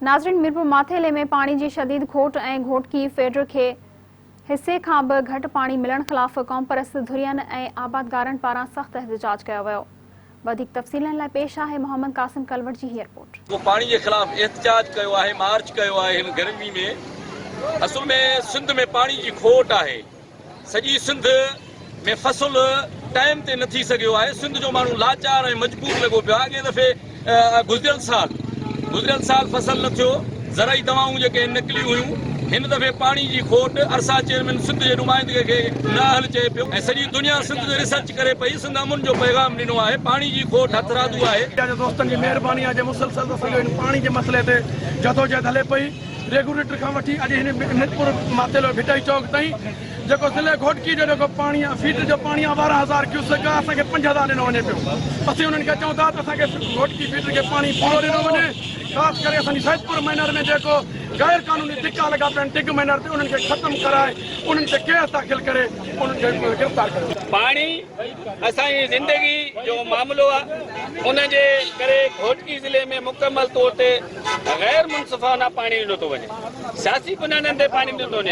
नाज़रीन, मीरपुर माथेले में पानी की शदीद खोट ऐं घोटकी फेडर के हिस्से खां बि घटि पानी मिलण ख़िलाफ़ क़ौम परस्त धुरियन ऐं आबादगारनि पारां सख़्त एहतजाज कयो वियो। वधीक तफ़सीलनि लाइ पेश आहे मोहम्मद कासिम कलवट जी हीअ रिपोर्ट। वो पानी के खिलाफ एहतजाज कयो आहे, मार्च कयो आहे हिन गर्मी में। असल में सिंध में पानी की खोट आहे। सॼी सिंध में फसल टाइम ते न थी सघियो आहे। सिंध जो माण्हू लाचार ऐं मजबूर लॻो पियो आहे। अॻे दफ़े गुज़िरियल साल फसल न थियो, ज़राई दवाऊं जेके निकिलियूं हुयूं। हिन दफ़े पानी की खोट अरसा चेयरमैन सिंध जे नुमाइंदगी खे न हल चए पियो ऐं सॼी दुनिया सिंध ते रिसर्च करे पई। सिंध अमुन जो पैगाम ॾिनो आहे, पानी की खोट हथरादू आहे। दोस्तनि जी महिरबानी आहे, मुसलसल असांजो पानी जे मसइले ते जदोजहद हले पई। रेगुलेटर खां वठी अॼु हिन मीरपुर माथेलो भिटाई चौक ताईं जेको ज़िले घोटकी जो जेको पाणी आहे, फीट जो पाणी आहे 12,000 क्यूसेक आहे, असांखे 5,000 ॾिनो वञे पियो। असीं उन्हनि खे चऊं था त असांखे घोटकी फीट खे पाणी पूरो ॾिनो वञे। ख़ासि करे असांजी सैदपुर मैनर में जेको गैर क़ानूनी टिका लॻा पिया आहिनि, टिक मैनर ते उन्हनि खे ख़तमु कराए उन्हनि ते केस दाख़िल करे उन्हनि खे गिरफ़्तार कयो। पाणी असांजी ज़िंदगी जो मामिलो आहे, उनजे करे घोटकी ज़िले में मुकमल तौर ते गैर मुनसिफ़ाना पाणी ॾिनो थो वञे। सियासी बुनियादनि ते पाणी ॾिनो थो वञे।